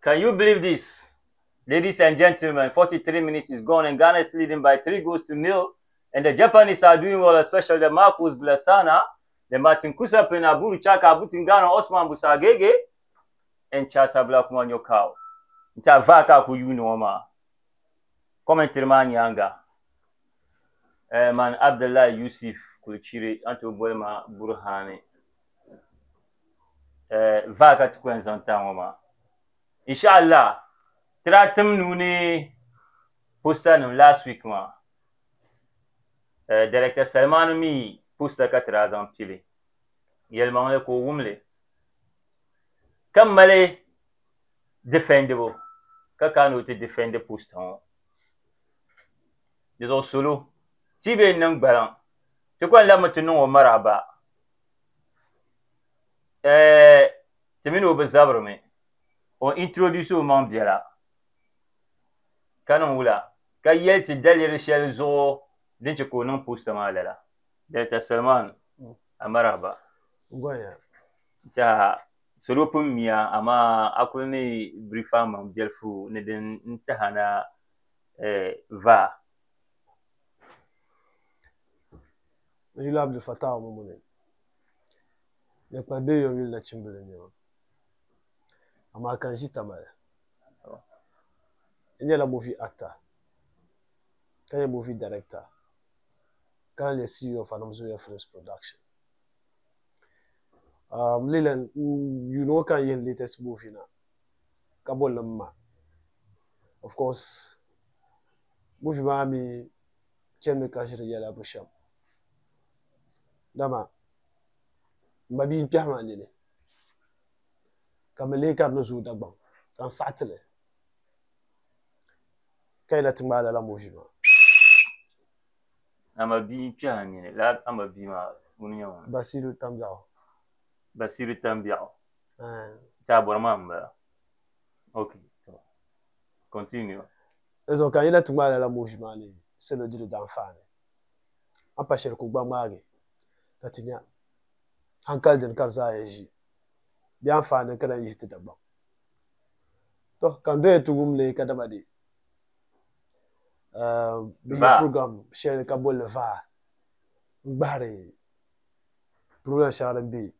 Can you believe this? Ladies and gentlemen, 43 minutes is gone and Ghana is leading by 3-0. And the Japanese are doing well, especially the Marcus Blasana, the Martin Kusapin, Abu Chaka, Abutingano, Osman Busagege, and Chasa Blackman Yokao. It's a vaka ku you know, ma. Commentary man Yanga. Man Abdullah Yusuf Kulchiri, Anto Boema Burhani. Vaka Tukwenzantama. Inshallah. Tratum Nuni posted last week, ma. Director Salman mi posta katrazan pili. Yelman ko wumle. Kammale defendable. Kakano to defend the post on. There's also solo. Tibe nang balan. Tu kwa la maintenant maraba. Temino bezabre me. On introduce au mambiala. Kanon wula. Kayel ti dalir shel zo. Dinche ko non posta malala. Delta Salman amaraba. Goya. Ja solo pumia ama akulni brifa mam jelfu ne den ntahana va. Il a le fatah au moment. Il n'y a pas de yomil la chimbele. Ama kanji tamale. Il y a la movie actor. Quand il y a movie director. Quand il y a CEO of Anamzoya Films Production. Lilan, you know quand il y a latest movie na. Kabol ma. Of course, movie ma mi cheme kashiri yala busham. Dama. Mbabi piyama nini. Kamele kar no zu dagbang. Kan satile. Quand il a timba la movie ma. Amabi piani la amabi ma union. Basiru Tambiao. Basiru Tambiao. Ça mamba. OK. Continue. Et donc quand il a timba la movie ma ni, c'est le dieu d'enfant. En pas cher ko gbamage. Katinya. Hankal den karza yaji. Bien fan kana yiti dagbang. To kan do etugum le kadabadi. Program share kabol le va gbare program share bi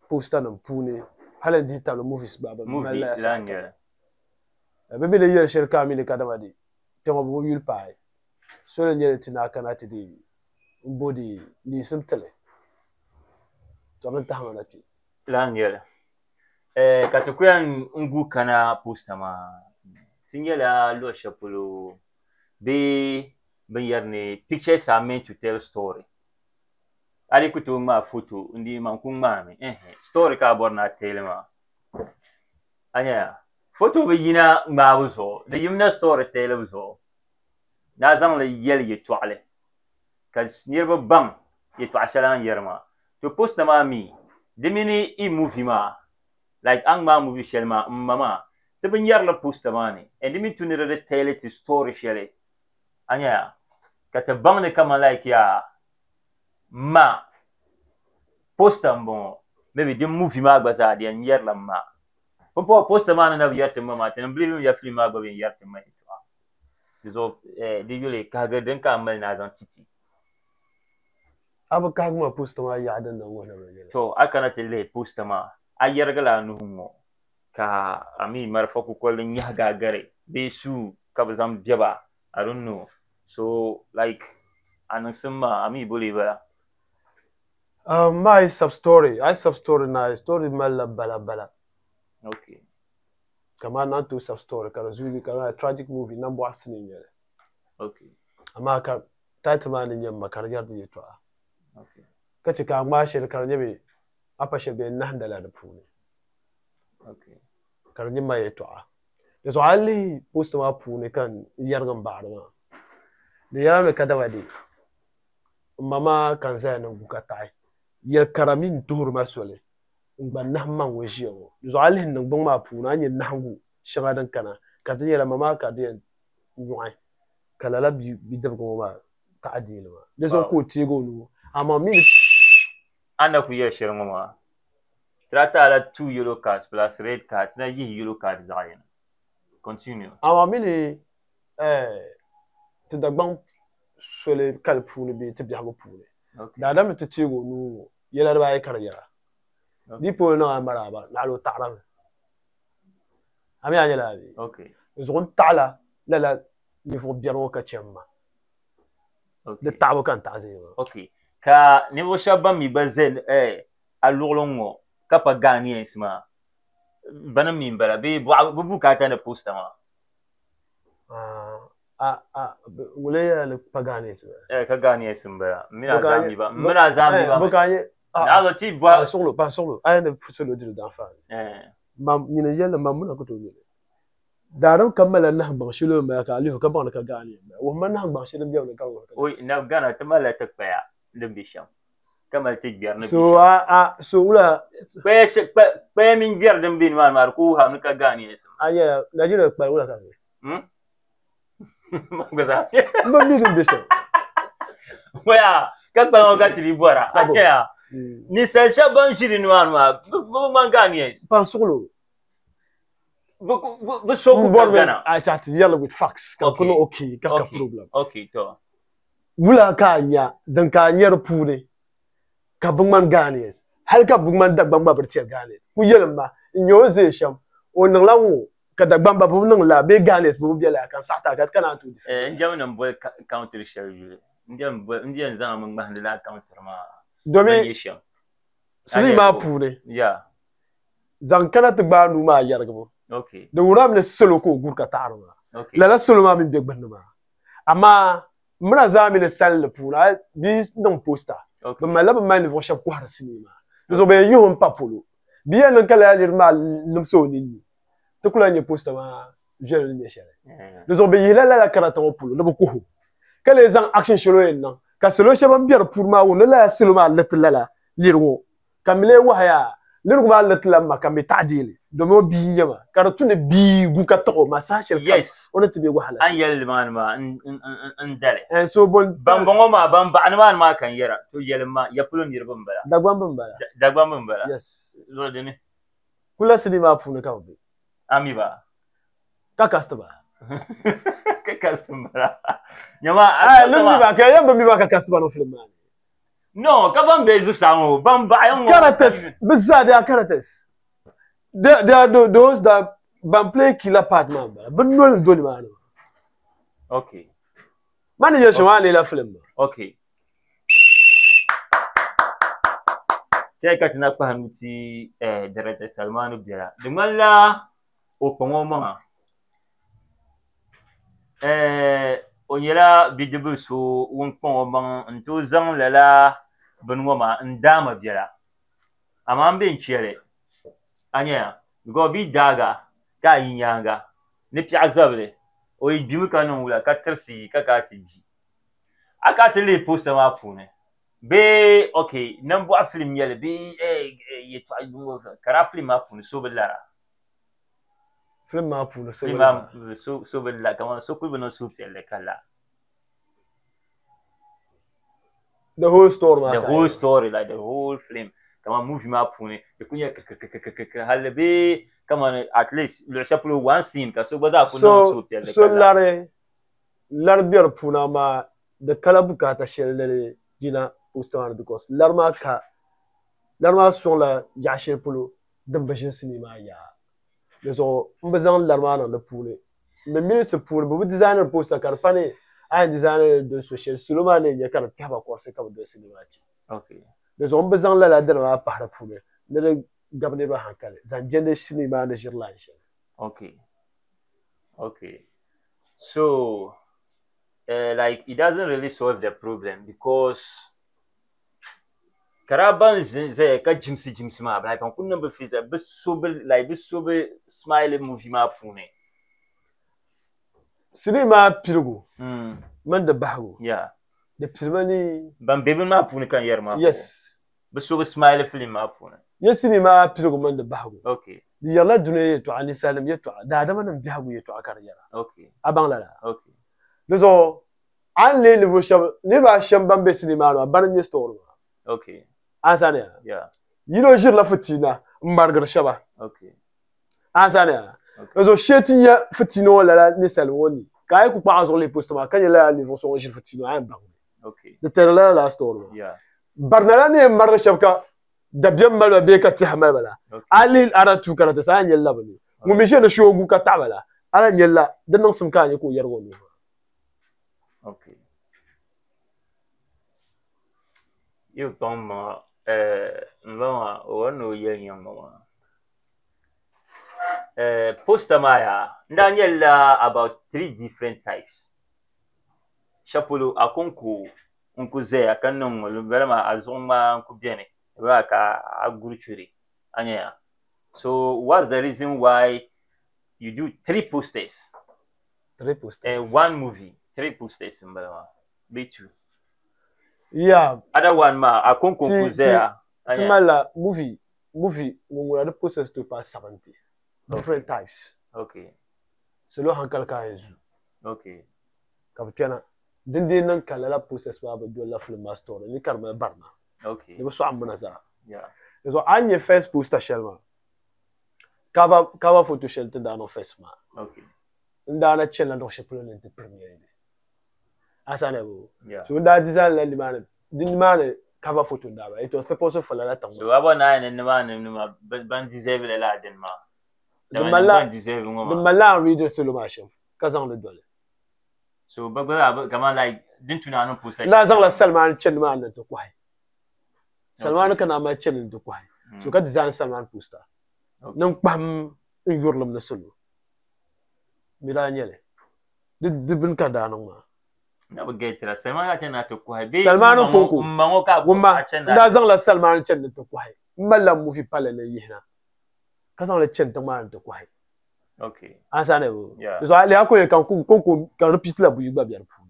poster nam pune halen digital movies baba movie langa bebe le yer share kamile kadamadi temo bo yul pai so le nyere tina kana tidi mbodi ni simtele to man tahana ti langa katukuyan ungu kana poster ma tingela lo shapulu be yarne pictures are meant to tell story. Ali kutu ma photo ndi man kun mami story ka borna telema. Anya photo be yina mabuzo the yimna story telebuzo. Na zam le yel ye twale. Ka nirba bam ye twashalan yerma. To post ma mi dimini I movie ma like ang ma movie shelma mama to bin yar la post ma ni and dimi tunire the tell it story shele. Anya kata bangne kama like ya ma poster bon maybe the movie ma gbaza dia nyer la ma popo poster ma na yarte mama tan believe ya film ma gba yarte ma to so de yule kaga den ka mal na zan titi aba kagma poster ma ya dan nan wona ne to akana tele poster ma ayar gala nu ngo ka ami marfa ku kollin ya gagare be su kabzam biaba I don't know. So, like, anasema ami boliva. My sub-story. I sub-story na story mala bala. Okay. Kama na to sub-story. Kala zuli kala tragic movie nambo afsini nyele. Okay. Ama ka title man nyemma karjar di to. Okay. Kace ka ma shel karnyebe apa shebe nahdala da puni. Okay. Karnyema yeto a. Yeso ali post ma puni kan yargam baarma. Da ya me kadawadi mama kan zai nan bukatai ya karamin dur masole ngban nahman wajiyo zo alhin nan bon ma puna nyin nahangu shagadan kana kadin ya mama kadin nuai kala la bi dabgo ma ta'dil ma da zo ko tego nu amma min Anda ku ya shirin mama Trata la 2 yellow cards plus red cards na yi yellow cards zayen. Continue. Awa mini ti dagban sole kal puuni bi ti biɛhigu puuni. Okay. Daadam ti tiigu nu yɛla dibaayi ka di yɛra. Di polo niŋ amaraaba naɣalo taɣarami. Ami a nyɛla abi. Okay. Zuɣu taɣala lala nivuɣu biɛrigu ka chɛm ma. Di taɣabu kan taɣa zaa. Okay. Ka ninvuɣu shɛba ban mi gba zɛ a luɣuli ŋɔ ka pa Ghanaians maa bana mi n bala bee bɛ bukata ni posta maa. Wule ya ni pa Ghanaians ba. Ka Ghanaians n bala. Mina zambi ba. Bukanye. Nazo ti ba solo. Ai ne solo diri dan fa. Mam nyina yɛli mamuna ko to nyina. Daadam kammala nahangbaŋ shilo ma ka alihu ka baŋ ka Ghanaian ba. Wo ma nahangbaŋ shilo biɛw ni ka wo. Oi na Ghana ti mala ti kpaya din bi shɛm. Kamal ti gbɛri ni bi shɛm. So wula kpaya min gbɛri din bi ni maa maa ku ha ni ka Ghanaians. Anya Nigeria kpaya wula ka bi. Gaza. Mba mi din bi shɛm. Waya ka kpaya ka tiri bɔra. Anya ni sɛ shɛba ban ʒiri ni maa maa bɛ man Ghanaians. Pan suglo. Bɛ so ku ka Ghana. I chat yellow with facts. Ka kono okay ka problem. Okay to. Wula ka nya dan ka nyɛri puuni ka bɛ ŋmani Ghanaians. Hali ka bɛ ŋmani Dagbamba ba bɛ ti Ghanaians. Ku yɛlim ma n nyɛ o zee shɛm o niŋla ŋɔ ka Dagbamba bɛ niŋ la bee Ghanaians bɛ biɛla kan saɣata ka kana tu. N jɛm ni boli country shɛli yuli. N jɛm zaŋ mi ŋmahindi la country maa. Domi sili maa puuni. Yeah. Zaŋ kana ti gbaa nuu maa yɛrigi. Okay. Di wuram ni salo ko gur ka taɣari maa. Okay. Lala salo maa min bɛ gbunni maa. Amma mina zaa mi ni sali di puuni bi niŋ posta. Okay. Bɛ malila bɛ mali ninvuɣu shɛba kɔhiri sinii maa. Di zuɣu bɛ yihi n pa polo. Biya niŋ ka lala niriba maa limsi o ninni. Ti kula nyɛ posta maa viɛli ni nyɛ shɛli. Di zuɣu bɛ yihila lala karata ŋɔ polo ni bɛ kuhu. Ka lee zaŋ action shɛli o yɛn niŋ. Ka salo shɛba bɛ di puuni maa wuni lala salo maa liti lala lirigu. Ka mi lee wahaya lirigu maa liti la ma ka mi taɣadiili. Domi o bii nyɛ ma. Ka di tu ni bii gu ka taɣi o ma saha shɛli kam. Yes. O ni ti bɛ wahala. An yɛli maa maa n dali. So bon ban bɔŋɔ maa ban baɣani maa kan yɛra to yɛli maa ya polo niriba n bala. Dagbamba n bala. Dagbamba n bala. Yes. Lɔri dini. Kula sini maa puuni ka bi. Ami ba. Ka kasti ba. Ka kasti n bala. Nyama lumbi ba ka yamba mi ba ka kasti ba no film maa. No, ka ban bɛ zuɣusaa ŋɔ ban baɣa ŋɔ. Characters bi zaa they are characters. They are those that ban play killer part man ba. Bi noli doni maa no. Okay. Mani yɛ shɛŋa leela film ba. Okay. Tɛ ka tina kpahi nuti Director Salmanu biɛla. Di ŋmanila o kpa ŋɔ maŋa. O nyɛla bidibili so ŋun kpa ŋɔ maŋa n tooi zaŋ lala bini ŋɔ maa n daama biɛla. Amaa n bɛ n chɛli. A nyɛya because bi daaga ka a yi nyaanga ni piɛɣu zabili o yi gbimi ka niŋ wula ka tirisi ka ti gbi. A ka ti lihi posta maa puuni. Bee okay nambɔɣu film nyɛli bee yɛltɔɣa ka di film maa puuni so bi lara. Film maa puuni so bi lara kamani so kuli bi niŋ suhupiɛlli ka la. The whole story maa. The whole story like the whole film. Kama movie maa puuni di ku nyɛ ka hali bee kamani at least luɣu shɛli polo one scene ka so gba zaa ku niŋ suhupiɛlli ka la. Lari bɛ di puuni amaa di kala bukata shɛli ni jina posta maa because lari maa sɔŋla yaɣa shɛli polo din bi ʒini sinii maa yaa. Di zuɣu n bi zaŋ lari maa niŋ di puuni. Bi minisi puuni bi designer posta ka di pa ni a yɛn designer do so shɛli salo maa ni nyɛ ka di kpɛhaba kɔrisi ka bi do sinii maa chɛ. Okay. Di zuɣu n bi zaŋ lala dini maa pahi di puuni ni di gabi niriba hankali zaŋ jɛndi sinii maa ni ʒiri lan shɛli. Okay. So like it doesn't really solve the problem because karaban zaya ka jimsi maa like ban kun number fees bi so bi smile movie maa puuni. Sinii maa pirigu man di bahigu. Yeah. Di pirima ni ban be bin maa puuni kan yɛri maa. Yes. Bi so bi smile film maa puuni. Yɛ sinii maa pirigu man di bahigu. Okay. Di yɛrila dunia yɛltɔɣa ninsalim yɛltɔɣa daadama nim biɛhigu yɛltɔɣa ka di yɛra. Okay. A baŋ lala. Okay. Di zuɣu an lihi niriba ashɛm ban be sinii maa ni bani n nyɛ story maa. Okay. An sani ya. Yeah. yino jir la fitina margar shaba Okay. asane zo shetinya fitino la ni salwoni kay ku pa zo le postuma kany la ni so jir fitino ay bang Okay. de terla la store Yeah. barnala ni margar shabka dabjam mal be ka tahmal bala ali aratu karata sa nyalla bani mu mi je na shogu ka tabala ala nyalla dan nan sum kan ko yargo no Okay. You come ngwa ono yen mama. Postamaya ndanyela about 3 different types. Shapulu akonku unkuze akanon lubelama azoma nkubene baka aguruchuri anya. So what's the reason why you do 3 posters? 3 posters And 1 movie, 3 posters mbelama. Be 2. yeah Other one ma akonku kuzea. Timala movie ngura the posters to pass 70 different types. Okay. Selo hankal ka yanzu. Okay. Kapitana dinde nan kalala process ba do la film master ni karma barna. Okay. Ne so amuna za. Yeah. So anye first poster shelma. Cover photo shell te da no first ma. Okay. Nda na chela ndo sheplo ne te premier ni. Asane bo. Yeah. So nda design la limane. Dinimane cover photo da ba. It was purpose for la tango. So abo na ne ma ban deserve la den ma. The mala deserve the ngoma. mala reader solo machin. Kazan le dole. So bagba kama like dintu na no poster. La zang la Salman chen ma nan to kwai. Salman kana ma chen to kwai. So ka design Salman poster. Nan pam yurlum na solo. Mila nyele. De bin ka da nan ma. Na bagetra Salman ka chen na to kwai. Salman ko mango ka gumma da zang la Salman chen to kwai. Mala mu fi pale na yihna. Ka zang la chen to ma to kwai. Okay. Asane bo. Yeah. So ali akoye kan ko kan repeat la buyi ba biar pu.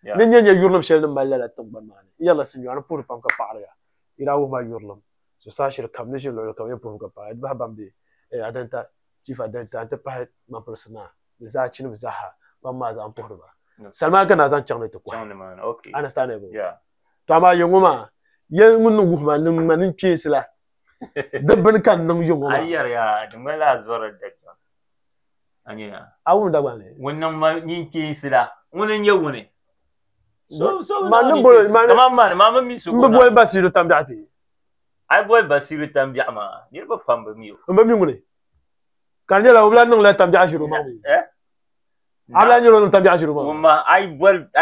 Yeah. Ne nyanya yurlum shel na mala la tong ban mane. Yalla sinyo an pour pam ka paala ya. Ira wo ma yurlum. So sa shir kam ne shel lo kam ye pour ka pa. Ba bambe adanta chief adanta anta pa ma persona. Za chin za ha ba ma za an pour ba. Salman kana zan chang ne to kwa. Man. Okay. Understandable. Yeah. To ama yonguma yen mun nu ma nin manin piesla. Dabban kan nan yonguma. Ayar ya dumela zora da. Anya. Awu da bane. Wannan ma yin ke sira. Wannan yau ne. So manin bolo mama mi su. Mbo boy basiru tambiati. Ai boy basiru tambia ma. Ni ba pamba mi. Mbo mi ngune. Kanje la ubla nung la tambia shiru ma. Ala nyoro nung tambia shiru ma. Uma ai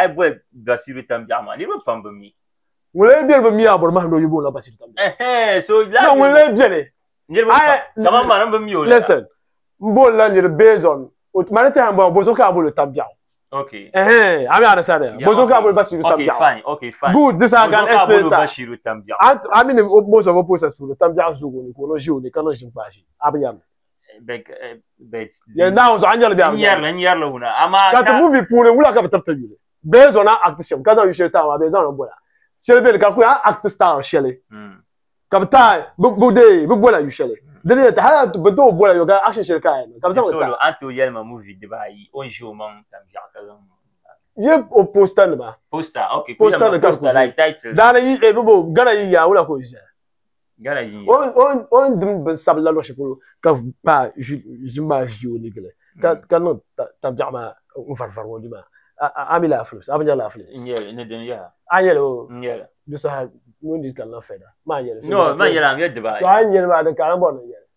boy basiru tambia ma. Ni ba pamba mi. Wole biel ba mi abor ma ndo yubo la basiru tambia. So la. No wole biele. Ni ba kama ma namba mi. Listen. Mbo la nyere based on manete hamba bozo ka bolo tambia. Okay. Ami understand. Bozo ka bolo basiru tambia. Okay, fine. Good, this I can explain that. Basiru tambia. I mean most of the process for the tambia zugo ni ko no jiu ni kana jin bashi. Abiyam. Bet. Ya now so anjala biya. Nyarla una. Ama ka movie pour wula ka betarta yule. Based on action kaza you sheta ma based on bola. Shelbe ka ku act star shele. Kapta bu bola you shele. Dele ta hala bedo bola yo ga action shele ka yana. Kapta solo anto yelma movie de bayi on jour man tambia kaza. Ye o poster ba. Poster, okay. Poster like title. Dana yi bubo gana yi ya wula ko je. Gana yi. On dum sabla lo shepulu ka pa juma jiu ni gele. Ka no tambia ma o farfar wodi ma. Amila flus, abanya la flus. Nyele, ne den ya. Ayelo. Nyele. Du sa no ni kan la feda. Ma yele. No, ma yele am yede ba. To anyele ba de kan bon yele.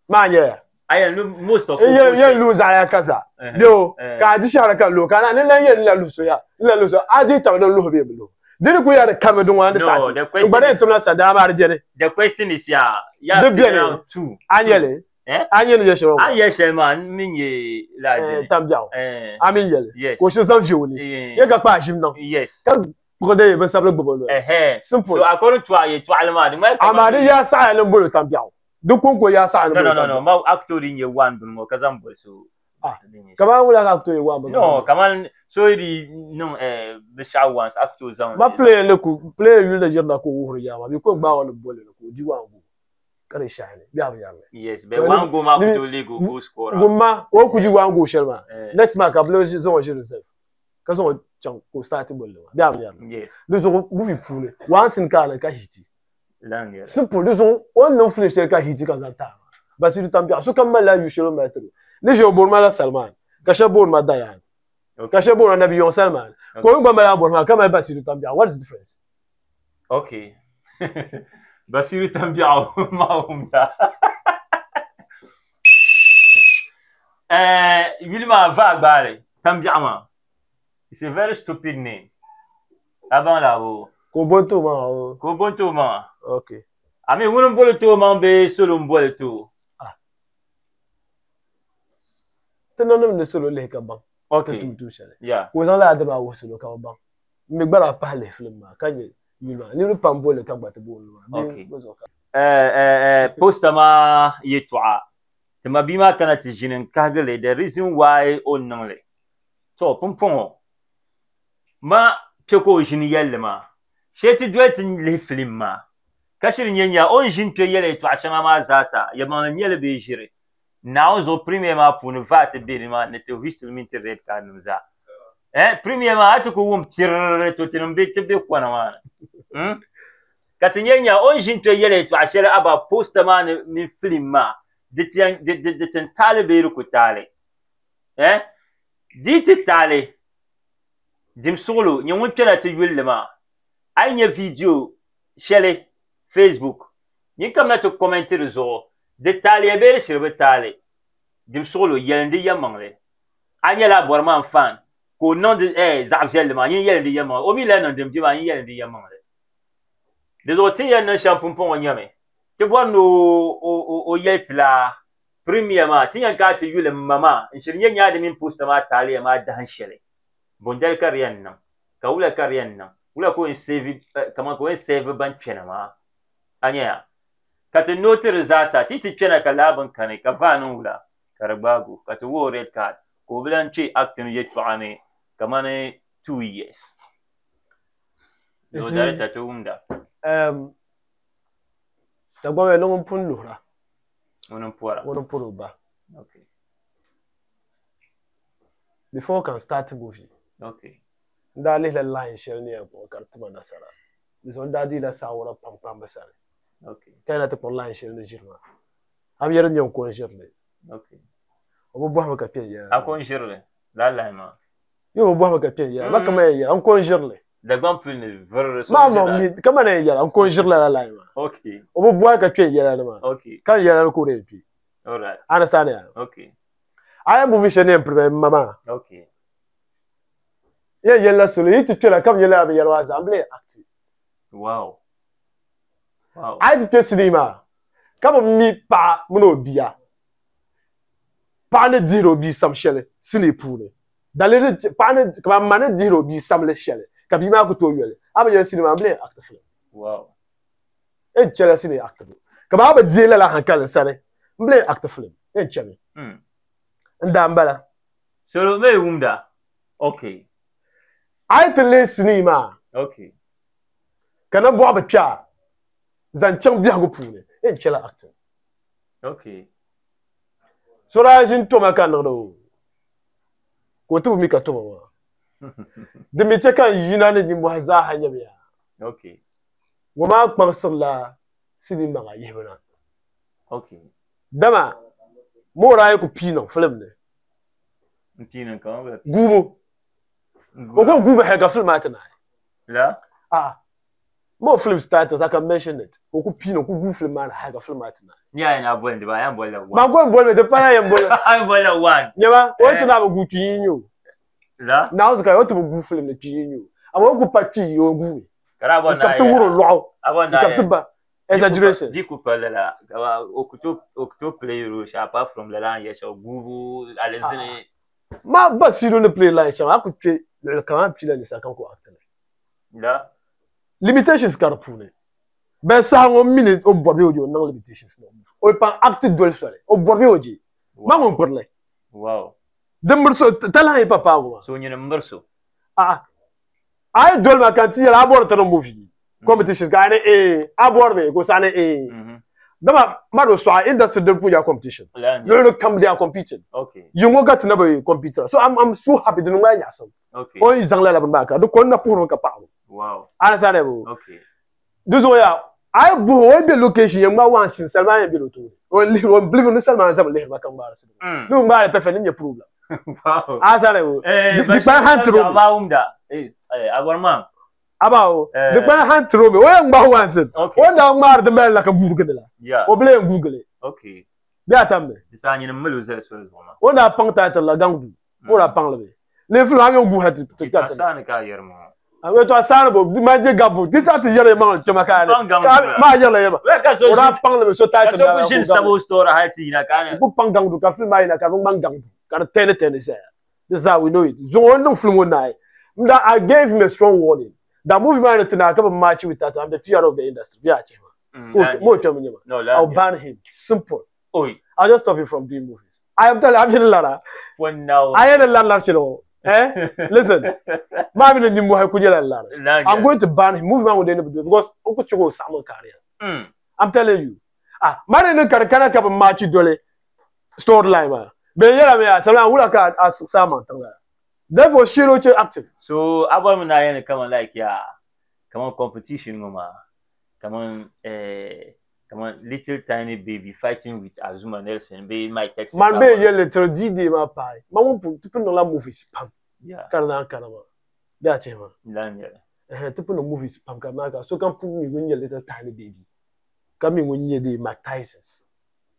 Ma yele. Ayen most of ye lose aya kaza. Yo, ka ji shara kan lo kana ne lan yele la luso ya. La luso aji ta don lo be lo. Dini ku ya de kamedun wan de sati. Gbare to na sada ma arjene. The question is ya de 2. Anyele. Anyele je shoro. Ayen shelman minye la de. Tambiao. Amin yele. Yes. Ko shi zan fioni. Ye ga pa jim non. Yes. Gode be sabla gbogbo. Simple. So according to aye to alma de mai. Amade ya sa ele mbolo tambiao. Duk ko ya sa ele. No. Ma actor in ye one dun mo kazam bo so. Kaman wala ka actor ye one. No, kaman so ri no be sha once actors on. Ma play le ku play yu le jirna ko wuri ya ma bi ko gba wala bole ko di wa ngo. Kare shine. Bi abi ya. Yes, be one go ma to lego go score. Gumma o ku ji wa ngo shelma. Next match ka blow zo je reserve. Ka zo chang ko start bole. Bi abi ya. Yes. Le zo bu fi pule. Once in ka na ka hiti. Lange. Simple, dus on non finish tel ka hiji kan zanta. Basiru Tambia, so comme là yushelo maître. Les j'ai bon mal Salman. Kacha bon ma Dayan. Kacha bon na Bion Salman. Ko ngba mala bon ma kama Basiru Tambia. What is the difference? Okay. Basiru Tambia ma umda. Wilma Vagbare, Tambiama. It's a very stupid name. Avant là, Kobonto ma. Kobonto ma. Okay. I mean, wouldn't bullet to man be solo bullet too. Tenons le solo le kaban. Okay. Yeah. Vous en là de ma solo kaban. Mais bala pas les films quand you le pambo le kabate bol. Okay. Postama yetwa. Tema bima kana tijinin kagale the reason why on nangle. So pompon. Ma cheko jini yelle ma. Sheti duet le film ma. Kashir nyenya on jin to yele to ashama ma zasa. Yama nyele be jire. Now zo premièrement pour ne pas te birima ne te wist le internet ka numza. Premièrement atu ko wum tir to tinumbe te be kwana wana. Katinyenya on jin to yele to ashara aba postama ni film ma. De tale be ru ko tale. Dit tale. Dim solo nyawon tela te yulle ma. Anya video shele Facebook. Ni kam na to commenter zo. De tali be shirbe tali. Dim solo yelende yamangle. Anya la borman fan. Ko non de zavjel ma yin yelende yamang. O mi la non dim jima yin yelende yamangle. De zo te yan shampoo nyame. Te bon o yet la premièrement ti yan ka te yule mama. Inshiriye nya de min posta ma tali ma dan shele. Bondel kariyan nan. Ka wula kariyan nan. Wula ko in save kama ko in save ban chena ma. Anya kata noter zasa titi chena kalaban kane ka vanu wula karabagu kata wo red card ko bilan chi actin yetu ane kamane 2 years. Do dare tatu umda. D'abord non pun lura. Wonon pora. Wonon poro ba. Okay. Before can start movie. Okay. Ndali la line shell ne ko kartuma nasara. Biso ndadi la sawara pam pam basare. Okay. Kana te pour line shell ne jirma. Am yere nyon ko jirle. Okay. Obo bo ka pien ya. A ko jirle. La la ma. Yo bo ka pien ya. Ba kama ya an ko jirle. Da ban plus ne ver so. Ma mi kama ne ya an ko jirle la la ma. Okay. Obo bo ka pien ya la ma. Okay. Kan ya la ko re pi. All right. Understand ya? Okay. I am movie shell ne mama. Okay. Yella solo yitu tela kam yella be yalla assemblée active. Wow. Wow. I to cinema. Kam mi pa muno bia. Pa ne diro bi sam shele sini pule. Dalere pa ne kam mane diro bi sam le shele. Kabi ma ko to yele. Aba yella cinema amblé active. Wow. En chela sini active. Kam aba diela la hankal sare. Amblé active. En chela. Ndambala. Solo me umda. Okay. I to le cinema. Okay. Kana bo abacha. Zanchan biya go pule. En chela active. Okay. So la jin to makana do. Ko tu mi ka to ma. De mi che kan yina ne ni mo za hanya biya. Okay. Wo ma kparsir la cinema ga yebna. Okay. Dama mo ra ko pino film ne. Pino kan ba. Gubo. O ko gubo he ka film atana. La? More film starters, I can mention it. Oku pino, oku gu film man, I can film it now. Yeah, na boy, I am boy one. Ma go boy, the pana am boy. I'm boy one. Nyama, what to na go to you? La? Now the guy what to go film the you. I want go party you go. Karabo na. Captain Wuro law. Abon na. Captain ba. Exaggeration. Di couple la. Okuto play rush apart from the line yes or gugu alezene. Ma bas you don't play like I could play le quand pile ni ça kan ko acte. La? Limitations carpune. Ben ça on minute au bobi ojo non limitations no. O pa active dol sole. O bobi oji. Ma mon parle. Wow. Demberso talent est papa moi. So ñu mberso. Ay dol ma kanti la abor tan movie. Competition ga ne abor me go sa ne dama mado so industry de puya competition. No come there competing. Okay. You go get na be computer. So I'm so happy de no nga yasam. Okay. O izang la ba ka do ko na pour ka pa. Wow. Ana sa ne bo. Okay. Duzo ya I boy be location yang ma wan sin Salman be lotu. Only one believe no Salman Sam le ma kan ba se. No ma pe fe ni problem. Wow. Asale wo. Di pa han tro. Ba umda. Agora Abawo. Di pa han tro me. O yang ba wan sin. O da ma de mel la ka Google la. Yeah. O ble Google. Okay. Bi atambe. Isa ni melu ze so zoma. O na pang title la gangu. O la pang le. Le flu ha gu hat to ka. Sa ni ka yermo. Awe to asana bo di maje gabu di ta ti yere ma to maka ma yele yema ora pang le so ta ta so jin sabo store ha ti na ka bu pang gang du ka film ai na ka mang gang ka tene say this is how we know it zo no film one night that I gave him a strong warning that movie man to na ka match with that I'm the PR of the industry ya che mo to me no I'll ban him simple oi I'll just stop him from doing movies I am telling I'm telling Lara for now I am a land chilo listen, I'm going to ban him. Movement will never do because Uncle Chogo Samuel career. I'm telling you. Man in the Canada Cup match dole storyline. But yeah, me Salam Ulaka as Saman. Therefore, Shiro active. So Abba and come on like come on competition, mama. Come on, little tiny baby fighting with Azuma Nelson. Be my text. Man, be a little GD my pie. Man, won't put no movies. Pam. Yeah. Karana. That's it, man. To put no movies. Pam. Kamaka. So come put me when you're little tiny baby. Coming when you're the Mac Tyson.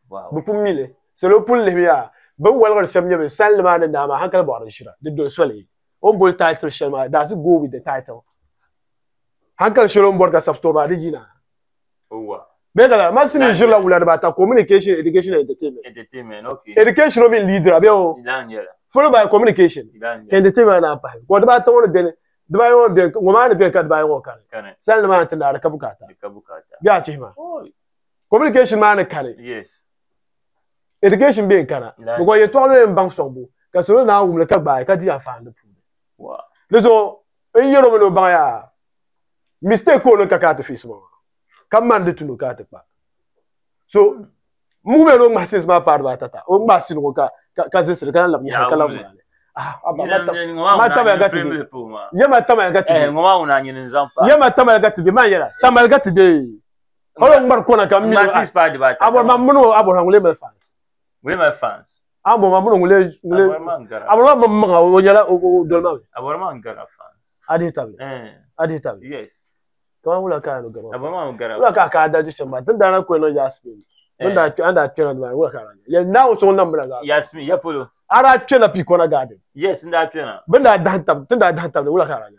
Wow. But put me. So look, pull him here. But well, some you sell the man and Dama Hankal Barishra. The do swelly. Ombol title Shelma. Does it go with the title? Hankal Shalom Borga Substora Regina. Oh, wow. Begala, masini jula wula bata communication, education, and entertainment. Entertainment, okay. Education will be leader, abio. Followed by communication. Entertainment na pa. What about the one ben? The by one ben, woman be cut by one can. Sell the man to the kabukata. Yeah, chima. Communication man can. Yes. Education being kana. Because you told them bank sombu. Kaso na umle kabay kadi afan the food. Wow. Leso, yero no baya. Mistake ko no kakata fismo. Come to look at it. So, move along my sister, my part of that. Oh, my sin, Cassis, the Canal, Mata, I got to be. Yamatama got to be. Yamatama got to be. Tamal got to be. How long Marcona come? Our Mamuno, our Lemon fans. Women fans. Our Mamuno, our Mamma, our man got fans. I did tell yes. Come on, kind of go. Look, I can't just but then I couldn't just be. When that work around. Yeah, now so number. Yes, me, Yapolo. I train a picona garden. Yes, in that trainer. But I don't have the work around.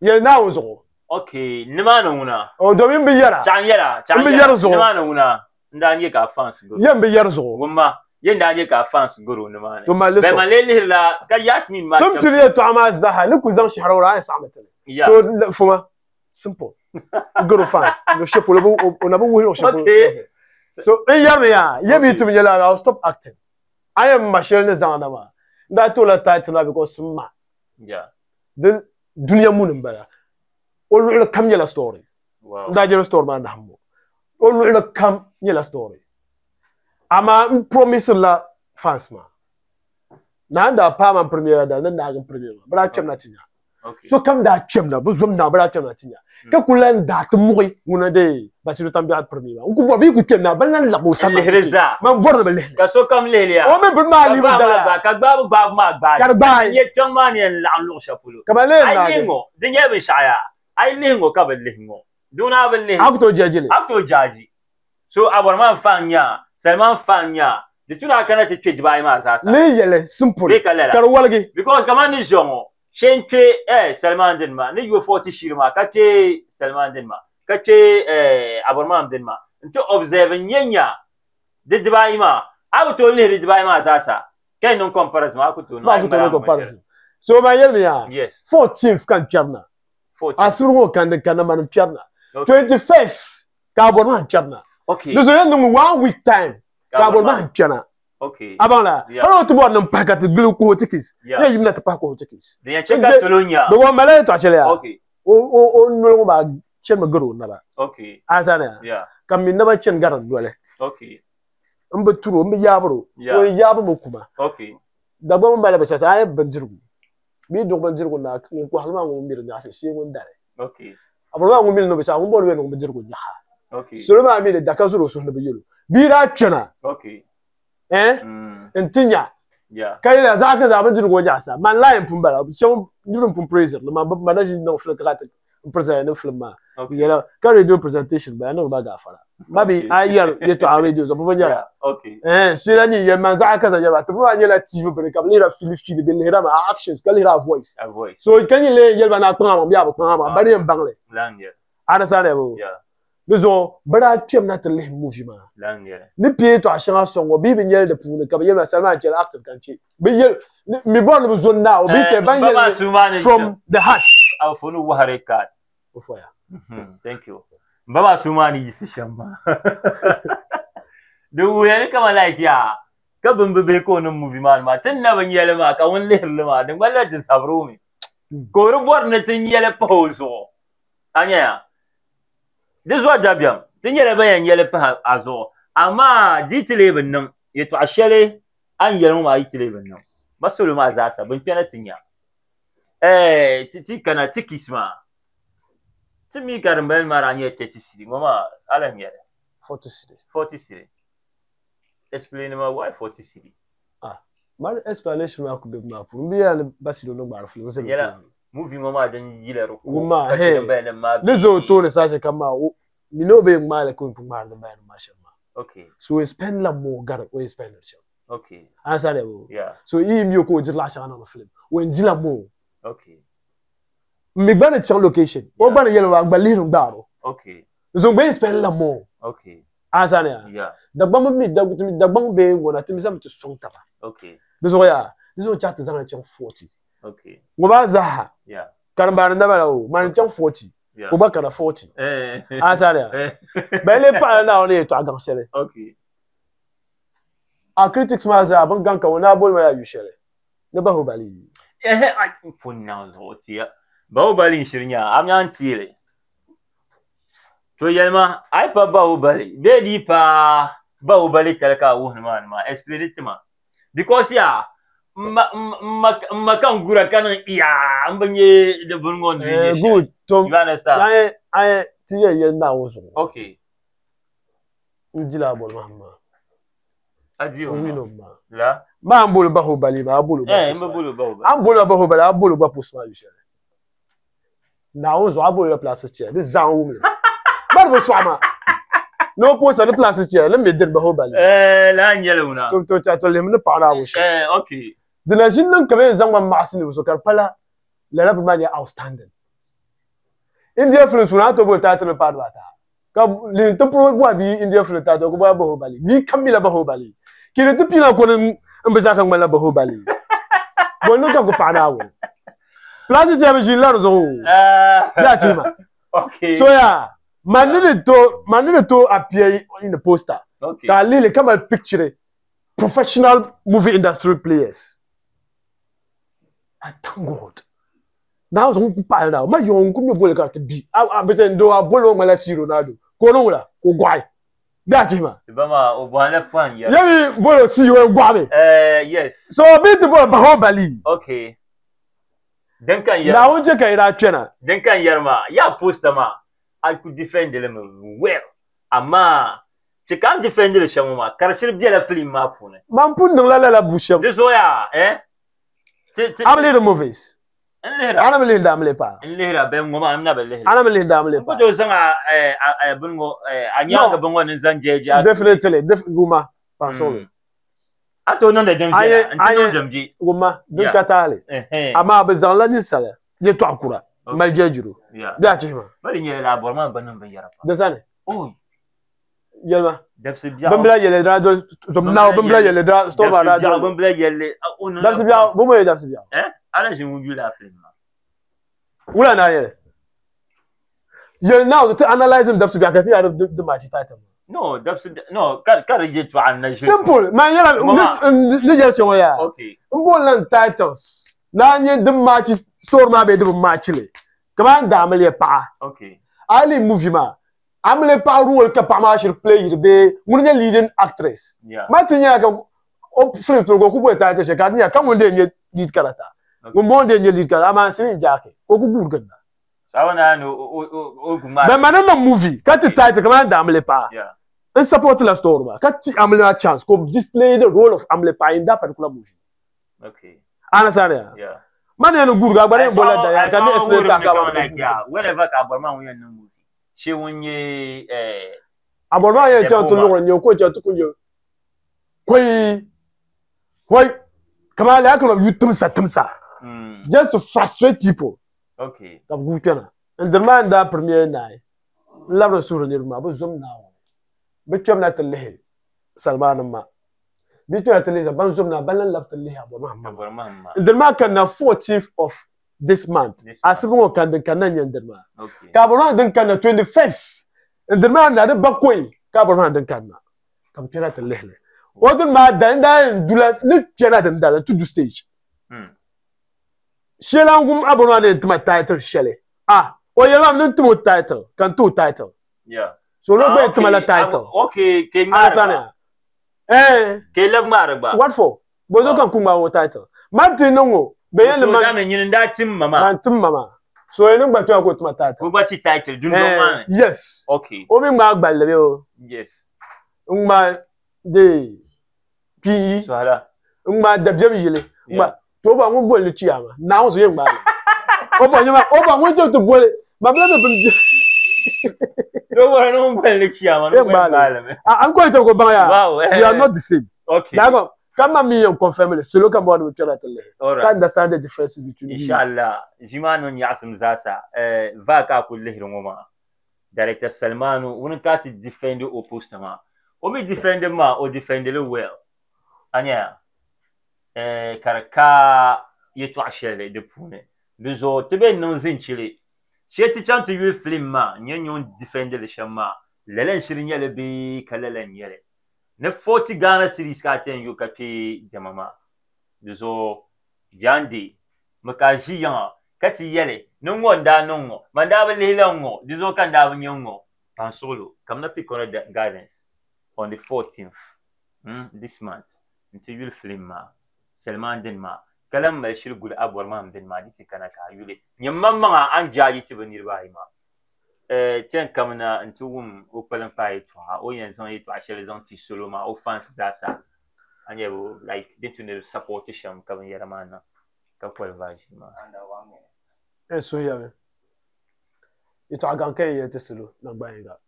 Yeah, now so. Okay, Nimanuna. Oh, don't be yara. Chanyera, Nimanuna. Ndanyeka fans go. Yam be years old. Wumma, Yendanyeka fans go on the man. To my little la, Yasmin, my come to the Thomas Zaha, look who's on Shahara and Samatan. Yeah, so for simple. Go to fans. The ship will never will. Okay. So, Yami to me, I'll stop acting. I am Michelle Zanama. That told a title because smart. Yeah. The Dunia Munumba. All will come yellow story. Wow. That yellow story, man. All will come yellow story. I'm promise la fans ma. Nanda Pam and Premier than the Nagan Premier, but I came not in. So come that chimna, but zoom now, but I came not in. Kakulan that muy una day, but you don't be at Premier. Uncle Bobby could tell now, but not Labo Samariza. My brother, so come Lelia. Oh, my man, back, yet young money and Lamlo Shapulo. Come on, I lingo, the Yavishire. I lingo covered lingo. Don't have a link. Up to Jaji. So our man Fanya, Salman Fanya, the two are connected to by Mazas. Lay simple. Because command is young. Shenke, Salman Denma, you 40 Shirma, Kate, Salman Denma, Kate, Aberman Denma, and to observe Yenya, the Divaima. I would only read by Mazasa. Can no comparison. I could do no comparison. So, my area, yes, 14th can Charna. 14th. As through can the Kanaman Charna. 21st, Carbon Charna. Okay. There's only 1 week time. Carbon Charna. Okay. Abala. How to want them pack at the glucose tickets? Yeah, you not a pack of tickets. They check out Solonia. The one Malay to actually. Okay. Oh, no, bag. Chemaguru, never. Okay. Azana. Yeah. Come in never chen garan dwelle. Okay. Umber true, Yabro. Yeah. Yabamukuma. Okay. The woman by the says, I have Benjuru. Me don't Benjuru na Kuhalma will be the Nasi, she won't die. Okay. Abraham will know which I won't be Benjuru. Okay. Solomon mi de dakazuro so no biyelo. Bi da twena. Okay. Ntinya. Yeah. Kai la zaka za ban jirgo jasa. Man lion pumbala. So you pum praiser. No man na no fle kata. Present no film ma. You know, can do presentation but I know ba gafara. Maybe I hear you to our radio so ponya. Okay. So then you man zaka za ya. To ponya la TV be ka lera Philip be lera ma actions ka lera voice. A voice. So can you lay yelba na kwa ma bia ba kwa ma ba ni mbangle. Langue. Understand it? Yeah. Nous bada tuem na tele mouvement Langue. Ni pied to achanga songo bi bi nyel de pour ka yel salman chel actor kanchi bi yel mi bon bu zonna o bi te ban yel from the heart au fonu wahare kat ofoya. Thank you. Baba Sumani yisi shamba. Do we kama like ya ka bambe ko no mouvement ma tan na ban yel ma ka won leher ma dan wala de sabru mi ko ro na tan yel pauso anya Dezo jabiam tinyele ba yele pa azo ama ditile ben nan yeto ashele an yele ma ditile ben nan masolo ma za sa ben pena tinya titi kana tikisma timi garan ben maranye tetisiri ngoma alam yele 40 city explain ma why 40 city mal explanation ma ku be ma pour bi ya basilo no bar flo se yela movie mama dan yile ro ma he lezo to ne sache kama mi no be male ko pour mal ba no machallah. Okay. So we spend la mo gar we spend it. Okay. Answer them. Yeah. So i mi ko dir la chana no film. When dila mo. Okay. Mi gba na chan location. O gba na yelo wa gba li no gbaro. Okay. So we spend la mo. Okay. Answer them. Yeah. Da gba mi da gba be ngona timi sam to song taba. Okay. Dezo ya. Dezo chat zan chan 40. Okay. Ngo ba za. Yeah. Karamba na ba o man chan 40. Yeah. Oba kana 40. Answer them. Bele pa na on to agan shele. Okay. A critics ma za ban ganka wona bol ma ya yu shele. Ne ba ho bali. I for now zotia. Bahubali shirinya amyan tire. To yelma ai pa Bahubali. Be di pa Bahubali talaka wo man ma explain it ma. Because ya makan gura kanan iya ambanye de bungon de. Good. So you understand? I tiye yen na wo so. Okay. Njila bol ma. Adio. Oui no ma. La. Ma ambolo Bahubali ma ambolo. Mbolo Bahubali. Ambolo Bahubali ambolo ba posma yu shele. Na wo so ambolo place chair. This zan wo me. Ba bo so ama. No post the place chair. Let me dir Bahubali. La nyeluna. To cha to le me pa na wo she. Okay. De la jin nan kabe zan ma masini wo so kar pala. La rap ma ya outstanding. India film suna to bo ta to pa ba ta. Ka le to pro bo bi India film ta to ko ba Bahubali. Ni kamila Bahubali. Kile to pina ko mbesa kan mala Bahubali. Bono ka ko pa na wo. Place chair bi la zo. Ya chima. Okay. So yeah, manene to appear in the poster. Okay. Ka lele kama picture professional movie industry players. I thank God. Now so ku pa na, ma yo ku me bole carte bi. A beten do a bolo mala si Ronaldo. Ko no wala, ko gwai. Ya chima. Bama obwana fan ya. Yemi bolo si we gwame. Yes. So bit bolo Bahubali. Okay. Den kan yar. Na wonje ka ira twena. Den kan yar ma. Ya poster ma. I could defend them well. Ama tu can't defend le chameau ma. Car c'est bien la film ma pour. Man put no la bouche. Désolé Amle the movies. Enlera. Ana mele ndamle pa. Enlera ben ngoma amna belle. Ana mele ndamle pa. Ko do zanga bungo anya ga bungo nzan jeje. Definitely guma pa so. Ato non de demji. Anto demji. Guma dun katale. Ama bezan la ni sala. Ye to akura. Mal jejuru. Bia chima. Bari nyele la borma banan ben yara pa. Desane. Oh. Yelma. Depse bia. Bambla yele dra do somna bambla yele dra sto ba dra. Bambla yele. Depse bia, bomo ye depse bia. Ala je mu la film. Wula na yele. You now to analyze him depse bia ka ti the match title. No, no, kar je to an simple. Man yela ni je che ya. Okay. Mbolan titles. Na nye the match store ma be the match le. Kama ndamle pa. Okay. Ali movie ma. Amle pa role ka pa ma shir play be munye leading actress. Yeah. Matinya ka op film to go ku bo ta she ka nya ka mo le nye lead character. Mo mo de nye lead character ama sin jake. Ko ku gur ganda. Sawana no mais maintenant movie quand tu title comment d'Amlepa un support la story quand tu Amlepa chance comme display the role of Amlepa in that particular movie. Okay. Understand? Yeah. Man no good ga bare bola da ya kan explain ta ka ba. Whenever ka borma won yan movie. She wonye aborma yan chan to lo nyo ko chan to kunyo. Koi comment la kan you tumsa. Just to frustrate people. Okay. Ka gutena. And the man da premier nai. La rasul ni ma bo zum na. Be chom na tele Salman ma. Be to tele ban zum na ban la tele aborma. The man can na 14th of this month. Asibu kan den kan nan den ma. Okay. Ka aborma den kan na 21st. And the man na de bakoy ka aborma den kan na. Kam tira tele. Odun ma dan dula ni tira den da to do stage. Shela ngum aborma den tuma title shele. O yela am ntumo title kan tu title. Yeah. So no be tuma la title. Okay, ke ngara. Ke lag marba. What for? Bozo kan kuma wo title. Martin no be yen man. So da men yin da tim mama. Man tim mama. So enu gba tu ko tuma title. Ko bati title dun do man. Yes. Okay. O mi ma gba lebe o. Yes. Ngma de pi. So hala. Ngma da bjem yile. Ngma to ba ngun bol ni chiama. Na wo so yen gba. Oba mo je to bole. Ba bla be no one no bel chiama no bel. An ko to ko ba ya. Wow. We are not the same. Okay. D'accord. Come me and confirm it. So look at what we try to tell you. Can understand the differences between Inshallah. Jimano Yasim Zasa. Va ka kulli ngoma. Director Salmanu wouldn't got to defend the opposite. O me defend ma o defend the well. Anya. Karaka yetu ashele de pune. Duzo tebe non zinchile. Sheti chantu yu film ma nyon defend le shama. Lelen shirinye le bi kalelen yele. Ne 40 Ghana series ka ten yu kapi jamama. Duzo yandi makaji yan kati yele nungo nda nungo mandaba lehila ngo duzo kanda nyongo pan solo come na pick on the guidance on the 14th this month into yul film ma Salman Denma kalam mal shir gul abwar ma Denma diti kana ka yule nyamma an jaji ti banir bai ma ten kamna into o palan pai to o yanzon yi to ashele zon ti solo ma o fans zasa anyebo like didn't you support sham kam yaramana ka kwalvaji ma under 1 minute. So ya ito agan kay yete solo na bayiga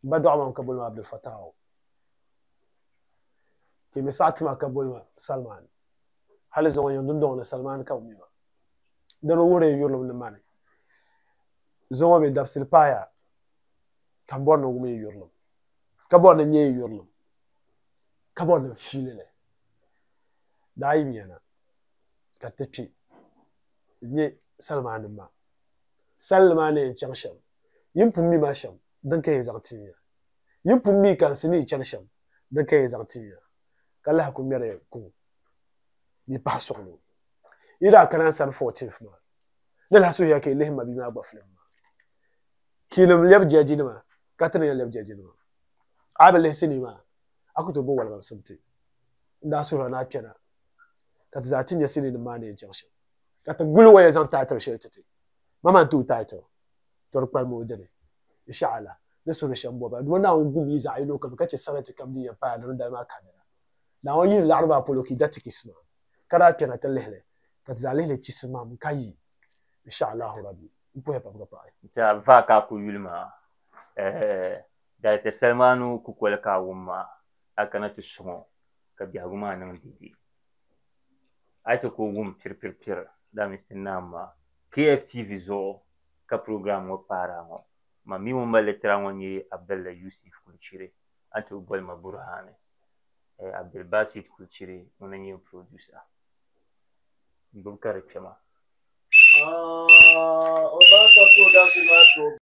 bado amam kabul ma Abdul Fattah ki misat ma kabul ma Salman hal zo yon dun Salman ka mi ma dano wore yurlum ne mane zo mi dafsil paya kan borno gumi yurlum ka borno nye yurlum ka borno filele dai miana ka tepi nye Salman ma Salman en changsham yin pummi ma sham dan kay zaktiya yin pummi kan sini changsham dan kay zaktiya kala ku mere ku ni pasolo ira kana san 14th ma dala so yake lehma bi ma gbafle ma kilum leb jeji ma katana leb jeji ma abele sini ma akuto bo wal samti nda sura na kena kat zatin ya sini ma ne changsham kat gulu waya zan title sheltete mama tu title tor kwa mo dene inshallah ne sura shambo ba do na gumi za ino kam kace sanati kam di ya pa da ma kamera na wani larba poloki dati kisma kada kena tellele kat zalele kisma mun kai inshallah rabbi ipo ya papa pa ta va ka ku yulma da ta Salmanu ku kwal ka wumma akana tu sumo ka biya guma nan didi ai to ko wum pir da mistinama KFTV zo ka program wo para ngo ma mi mo letra ngoni Abdallah Yusuf Kulchire anto bol ma burhane Abdul Basit Kulchire unanyi producer Bukar Chama Obasa production